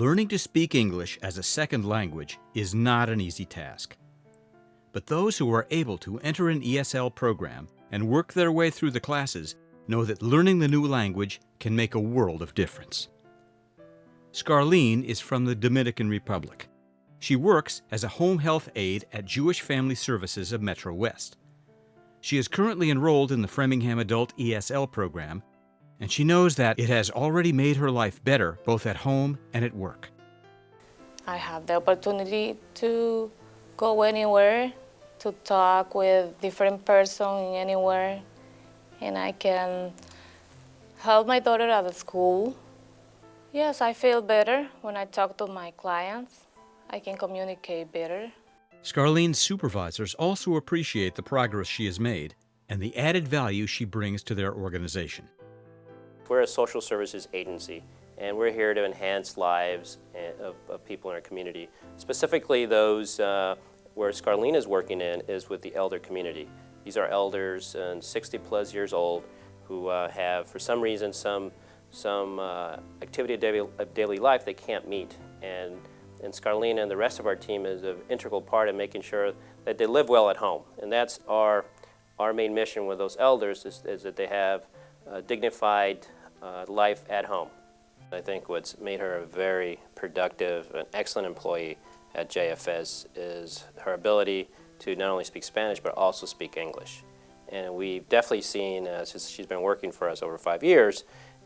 Learning to speak English as a second language is not an easy task. But those who are able to enter an ESL program and work their way through the classes know that learning the new language can make a world of difference. Scarlene is from the Dominican Republic. She works as a home health aide at Jewish Family Services of Metrowest. She is currently enrolled in the Framingham Adult ESL program, and she knows that it has already made her life better both at home and at work. I have the opportunity to go anywhere, to talk with different person anywhere, and I can help my daughter at the school. Yes, I feel better when I talk to my clients. I can communicate better. Scarlene's supervisors also appreciate the progress she has made and the added value she brings to their organization. We're a social services agency, and we're here to enhance lives of people in our community. Specifically those where Scarlene is working in is with the elder community. These are elders and 60+ years old who have, for some reason, some activity of daily life they can't meet. And Scarlene and the rest of our team is an integral part of making sure that they live well at home. And that's our main mission with those elders is that they have a dignified life at home. I think what's made her a very productive and excellent employee at JFS is her ability to not only speak Spanish but also speak English. And we've definitely seen, since she's been working for us over 5 years,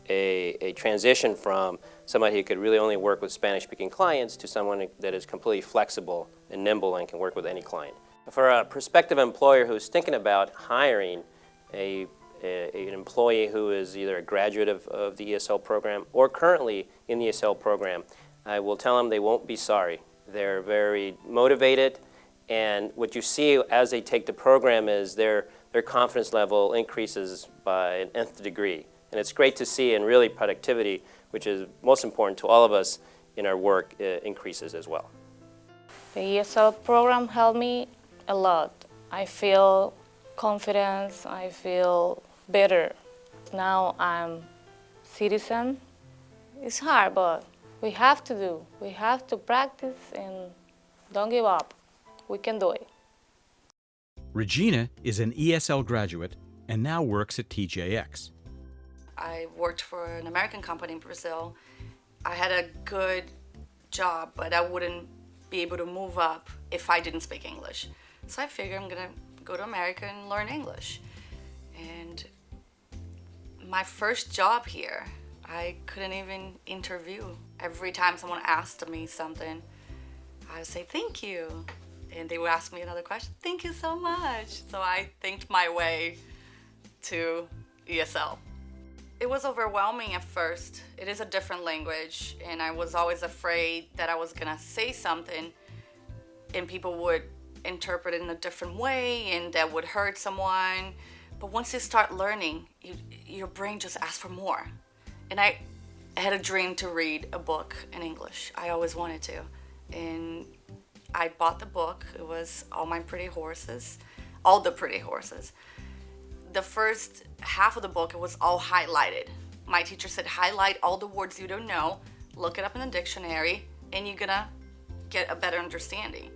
a transition from somebody who could really only work with Spanish-speaking clients to someone that is completely flexible and nimble and can work with any client. For a prospective employer who's thinking about hiring an employee who is either a graduate of the ESL program or currently in the ESL program, I will tell them they won't be sorry. They're very motivated, and what you see as they take the program is their confidence level increases by an nth degree. And it's great to see, and really productivity, which is most important to all of us in our work, increases as well. The ESL program helped me a lot. I feel confidence, I feel better. Now I'm citizen. It's hard, but we have to do. We have to practice and don't give up. We can do it. Regina is an ESL graduate and now works at TJX. I worked for an American company in Brazil. I had a good job, but I wouldn't be able to move up if I didn't speak English. So I figured I'm gonna go to America and learn English. And my first job here, I couldn't even interview. Every time someone asked me something, I would say, thank you. And they would ask me another question, thank you so much. So I thinked my way to ESL. It was overwhelming at first. It is a different language, and I was always afraid that I was gonna say something and people would interpret it in a different way and that would hurt someone. But once you start learning, your brain just asks for more. And I had a dream to read a book in English. I always wanted to. And I bought the book. It was All the Pretty Horses. The first half of the book, it was all highlighted. My teacher said, highlight all the words you don't know, look it up in the dictionary, and you're gonna get a better understanding.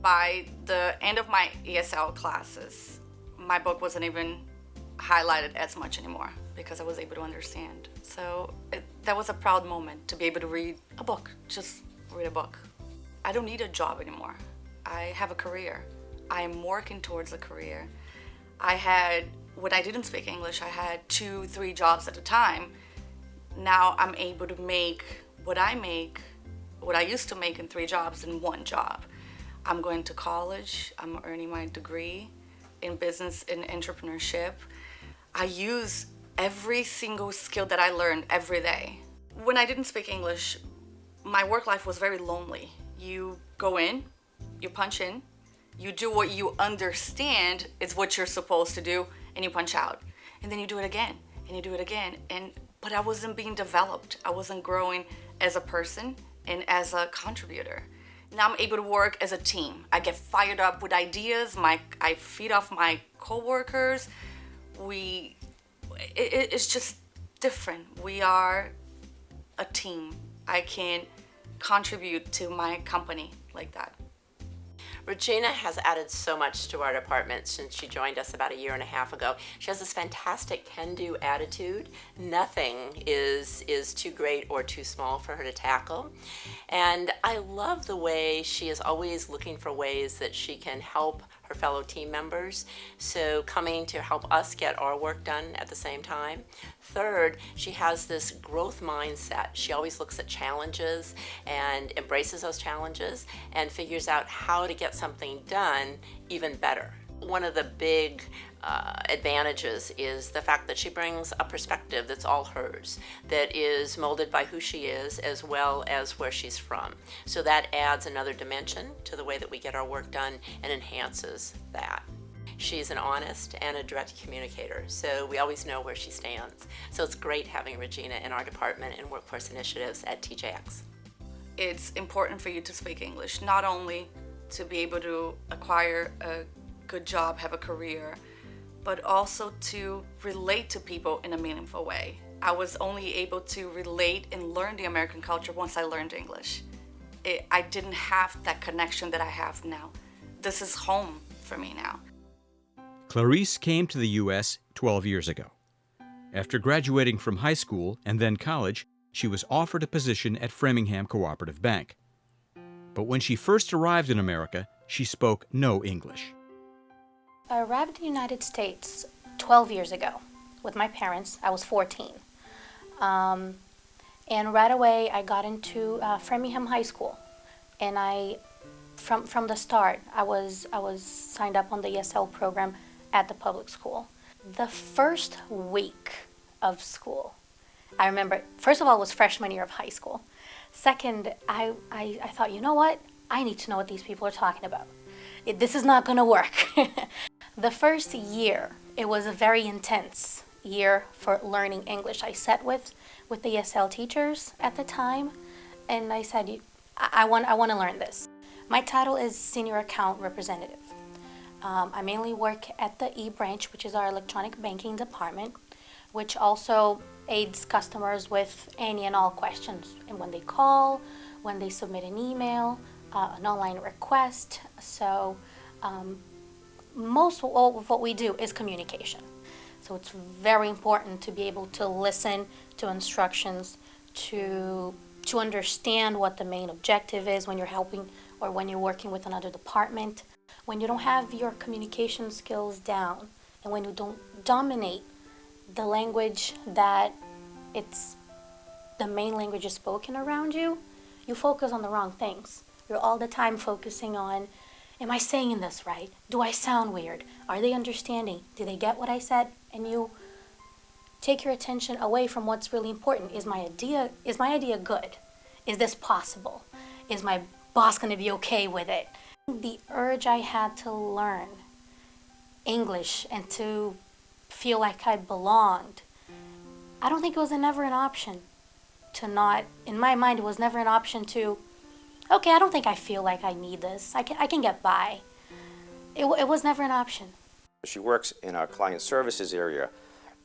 By the end of my ESL classes, my book wasn't even highlighted as much anymore because I was able to understand. So that was a proud moment to be able to read a book, just read a book. I don't need a job anymore. I have a career. I am working towards a career. When I didn't speak English, I had 2-3 jobs at a time. Now I'm able to make what I used to make in 3 jobs in 1 job. I'm going to college, I'm earning my degree in business and entrepreneurship. I use every single skill that I learned every day. When I didn't speak English, my work life was very lonely. You go in, you punch in, you do what you understand is what you're supposed to do, and you punch out. And then you do it again, and you do it again. But I wasn't being developed. I wasn't growing as a person and as a contributor. Now I'm able to work as a team. I get fired up with ideas. I feed off my coworkers. It's just different. We are a team. I can contribute to my company like that. Regina has added so much to our department since she joined us about 1.5 years ago. She has this fantastic can-do attitude. Nothing is too great or too small for her to tackle. And I love the way she is always looking for ways that she can help her fellow team members, so coming to help us get our work done at the same time. Third, she has this growth mindset. She always looks at challenges and embraces those challenges and figures out how to get something done even better. One of the big advantages is the fact that she brings a perspective that's all hers, that is molded by who she is as well as where she's from. So that adds another dimension to the way that we get our work done and enhances that. She's an honest and a direct communicator, so we always know where she stands. So it's great having Regina in our department and workforce initiatives at TJX. It's important for you to speak English, not only to be able to acquire a good job, have a career, but also to relate to people in a meaningful way. I was only able to relate and learn the American culture once I learned English. I didn't have that connection that I have now. This is home for me now. Clarice came to the U.S. 12 years ago. After graduating from high school and then college, she was offered a position at Framingham Cooperative Bank. But when she first arrived in America, she spoke no English. I arrived in the United States 12 years ago with my parents. I was 14. And right away I got into Framingham High School. And from the start, I was signed up on the ESL program at the public school. The first week of school, I remember, first of all, it was freshman year of high school. Second, I thought, you know what? I need to know what these people are talking about. This is not going to work. The first year, it was a very intense year for learning English. I sat with the ESL teachers at the time, and I said, I want to learn this. My title is Senior Account Representative. I mainly work at the E branch, which is our electronic banking department, which also aids customers with any and all questions. And when they call, when they submit an email, an online request. So most of what we do is communication. So it's very important to be able to listen to instructions, to understand what the main objective is when you're helping or when you're working with another department. When you don't have your communication skills down and when you don't dominate the language that it's the main language is spoken around you, you focus on the wrong things. You're all the time focusing on, am I saying this right? Do I sound weird? Are they understanding? Do they get what I said? And you take your attention away from what's really important. Is my idea good? Is this possible? Is my boss going to be okay with it? The urge I had to learn English and to feel like I belonged, I don't think it was never an option to not, in my mind, it was never an option to, okay, I don't think I feel like I need this. I can get by. It was never an option. She works in our client services area,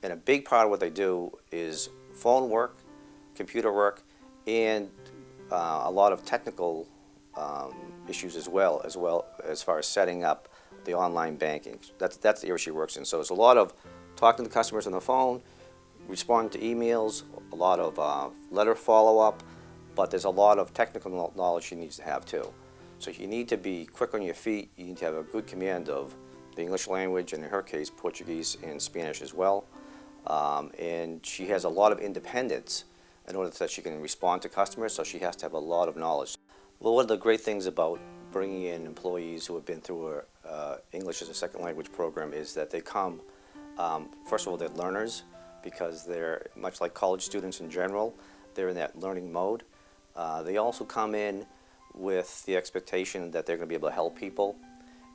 and a big part of what they do is phone work, computer work, and a lot of technical issues as well as far as setting up the online banking. That's the area she works in. So it's a lot of talking to customers on the phone, responding to emails, a lot of letter follow-up, but there's a lot of technical knowledge she needs to have too. So you need to be quick on your feet. You need to have a good command of the English language, and in her case, Portuguese and Spanish as well. And she has a lot of independence in order that she can respond to customers, so she has to have a lot of knowledge. Well, one of the great things about bringing in employees who have been through our English as a second language program is that they come, first of all, they're learners, because they're much like college students in general. They're in that learning mode. They also come in with the expectation that they're going to be able to help people.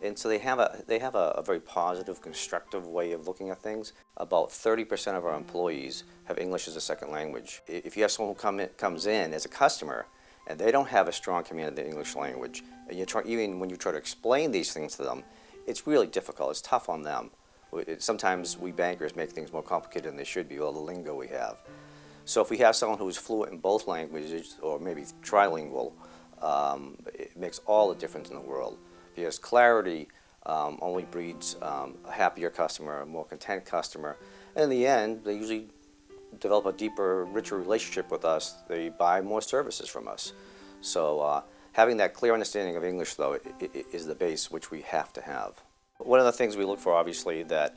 And so they have a very positive, constructive way of looking at things. About 30% of our employees have English as a second language. If you have someone who comes in as a customer and they don't have a strong command of the English language, and even when you try to explain these things to them, it's really difficult. It's tough on them. Sometimes we bankers make things more complicated than they should be, all the lingo we have. So if we have someone who's fluent in both languages, or maybe trilingual, it makes all the difference in the world. Because clarity only breeds a happier customer, a more content customer. And in the end, they usually develop a deeper, richer relationship with us. They buy more services from us. So having that clear understanding of English, though, is the base which we have to have. One of the things we look for, obviously, that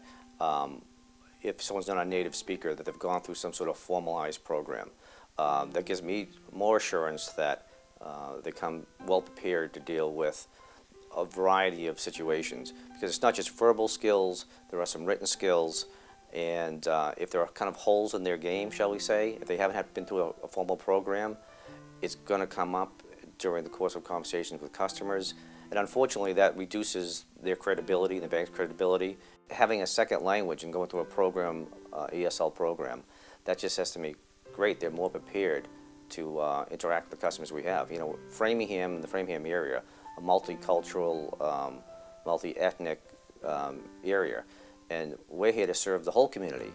if someone's not a native speaker, that they've gone through some sort of formalized program. That gives me more assurance that they come well prepared to deal with a variety of situations. Because it's not just verbal skills, there are some written skills, and if there are kind of holes in their game, shall we say, if they haven't been through a formal program, it's going to come up during the course of conversations with customers. And unfortunately, that reduces their credibility, the bank's credibility. Having a second language and going through a program, ESL program, that just says to me, great, they're more prepared to interact with the customers we have. You know, Framingham, the Framingham area, a multicultural, multi-ethnic area, and we're here to serve the whole community.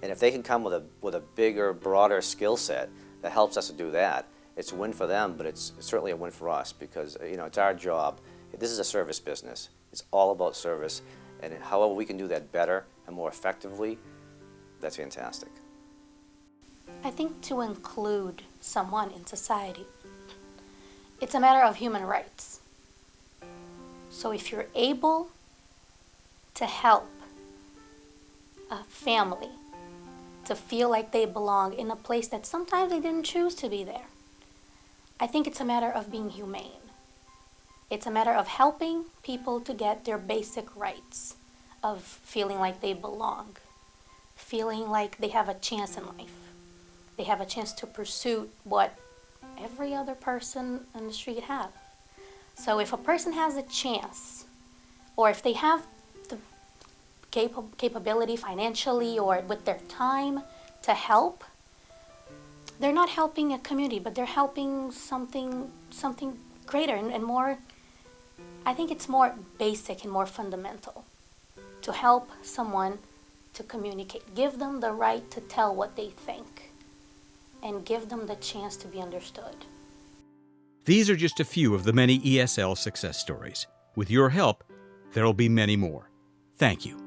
And if they can come with a bigger, broader skill set that helps us to do that, it's a win for them, but it's certainly a win for us, because you know, it's our job. This is a service business. It's all about service, and however we can do that better and more effectively, that's fantastic. I think to include someone in society, it's a matter of human rights. So if you're able to help a family to feel like they belong in a place that sometimes they didn't choose to be there, I think it's a matter of being humane. It's a matter of helping people to get their basic rights of feeling like they belong, feeling like they have a chance in life. They have a chance to pursue what every other person on the street have. So if a person has a chance, or if they have the capability financially or with their time to help, they're not helping a community, but they're helping something greater and more. I think it's more basic and more fundamental to help someone to communicate. Give them the right to tell what they think and give them the chance to be understood. These are just a few of the many ESL success stories. With your help, there'll be many more. Thank you.